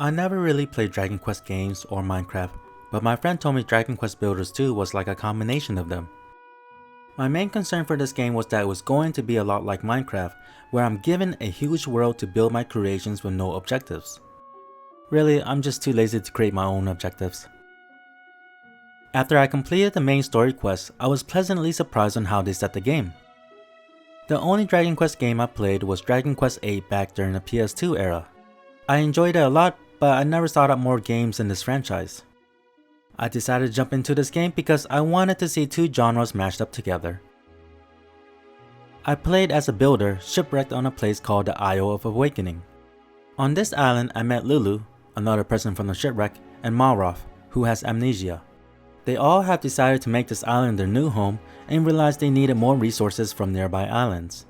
I never really played Dragon Quest games or Minecraft, but my friend told me Dragon Quest Builders 2 was like a combination of them. My main concern for this game was that it was going to be a lot like Minecraft, where I'm given a huge world to build my creations with no objectives. Really, I'm just too lazy to create my own objectives. After I completed the main story quest, I was pleasantly surprised on how they set the game. The only Dragon Quest game I played was Dragon Quest VIII back during the PS2 era. I enjoyed it a lot, but I never sought out more games in this franchise. I decided to jump into this game because I wanted to see two genres mashed up together. I played as a builder shipwrecked on a place called the Isle of Awakening. On this island I met Lulu, another person from the shipwreck, and Malroth, who has amnesia. They all have decided to make this island their new home and realized they needed more resources from nearby islands.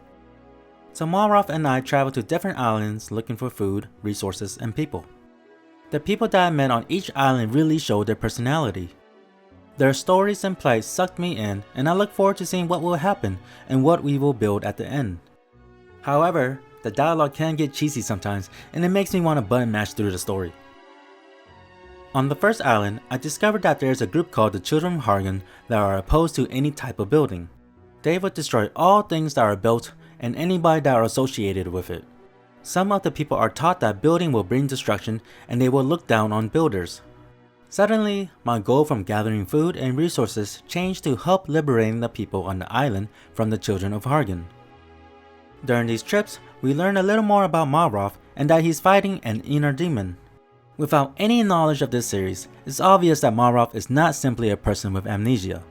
So Malroth and I traveled to different islands looking for food, resources, and people. The people that I met on each island really showed their personality. Their stories and plight sucked me in, and I look forward to seeing what will happen and what we will build at the end. However, the dialogue can get cheesy sometimes, and it makes me want to button mash through the story. On the first island, I discovered that there is a group called the Children of Hargon that are opposed to any type of building. They would destroy all things that are built and anybody that are associated with it. Some of the people are taught that building will bring destruction and they will look down on builders. Suddenly, my goal from gathering food and resources changed to help liberating the people on the island from the Children of Hargon. During these trips, we learn a little more about Malroth and that he's fighting an inner demon. Without any knowledge of this series, it's obvious that Malroth is not simply a person with amnesia.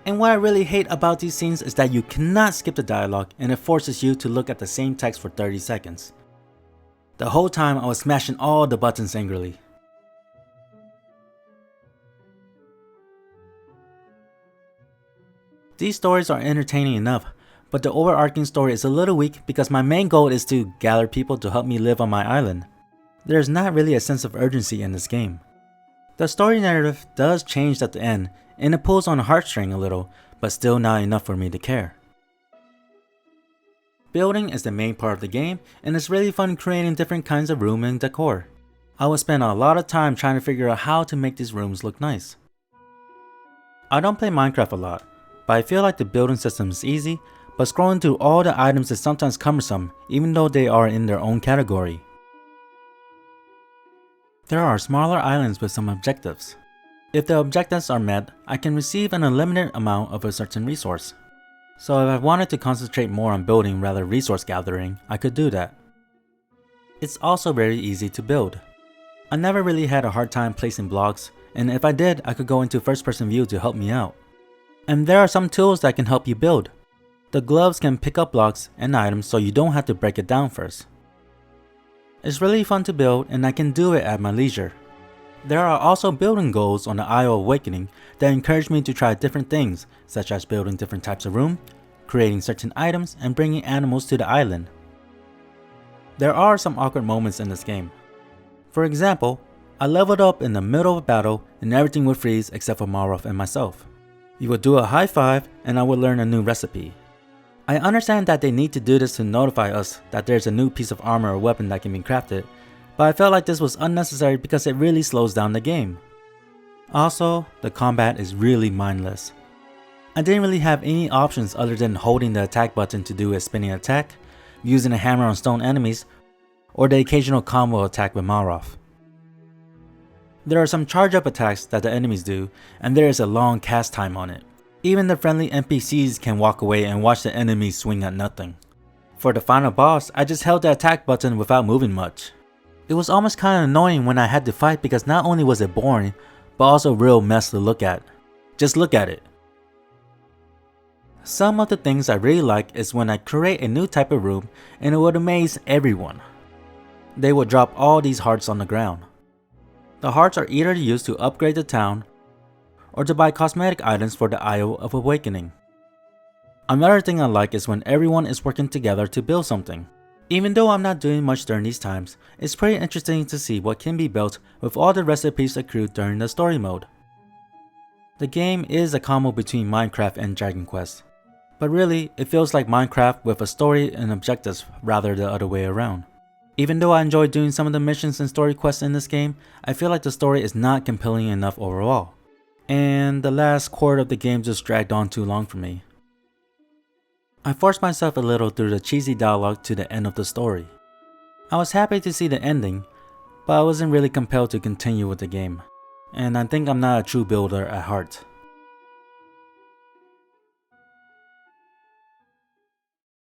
And what I really hate about these scenes is that you cannot skip the dialogue and it forces you to look at the same text for 30 seconds. The whole time I was smashing all the buttons angrily. These stories are entertaining enough, but the overarching story is a little weak because my main goal is to gather people to help me live on my island. There is not really a sense of urgency in this game. The story narrative does change at the end, and it pulls on a heartstring a little, but still not enough for me to care. Building is the main part of the game, and it's really fun creating different kinds of room and decor. I will spend a lot of time trying to figure out how to make these rooms look nice. I don't play Minecraft a lot, but I feel like the building system is easy, but scrolling through all the items is sometimes cumbersome even though they are in their own category. There are smaller islands with some objectives. If the objectives are met, I can receive an unlimited amount of a certain resource. So if I wanted to concentrate more on building rather than resource gathering, I could do that. It's also very easy to build. I never really had a hard time placing blocks, and if I did, I could go into first person view to help me out. And there are some tools that can help you build. The gloves can pick up blocks and items so you don't have to break it down first. It's really fun to build and I can do it at my leisure. There are also building goals on the Isle of Awakening that encourage me to try different things, such as building different types of room, creating certain items, and bringing animals to the island. There are some awkward moments in this game. For example, I leveled up in the middle of a battle and everything would freeze except for Malroth and myself. You would do a high five and I would learn a new recipe. I understand that they need to do this to notify us that there's a new piece of armor or weapon that can be crafted, but I felt like this was unnecessary because it really slows down the game. Also, the combat is really mindless. I didn't really have any options other than holding the attack button to do a spinning attack, using a hammer on stone enemies, or the occasional combo attack with Malroth. There are some charge up attacks that the enemies do, and there is a long cast time on it. Even the friendly NPCs can walk away and watch the enemies swing at nothing. For the final boss, I just held the attack button without moving much. It was almost kinda annoying when I had to fight because not only was it boring, but also a real mess to look at. Just look at it. Some of the things I really like is when I create a new type of room and it would amaze everyone. They would drop all these hearts on the ground. The hearts are either used to upgrade the town, or to buy cosmetic items for the Isle of Awakening. Another thing I like is when everyone is working together to build something. Even though I'm not doing much during these times, it's pretty interesting to see what can be built with all the recipes accrued during the story mode. The game is a combo between Minecraft and Dragon Quest, but really it feels like Minecraft with a story and objectives rather the other way around. Even though I enjoy doing some of the missions and story quests in this game, I feel like the story is not compelling enough overall. And the last quarter of the game just dragged on too long for me. I forced myself a little through the cheesy dialogue to the end of the story. I was happy to see the ending, but I wasn't really compelled to continue with the game. And I think I'm not a true builder at heart.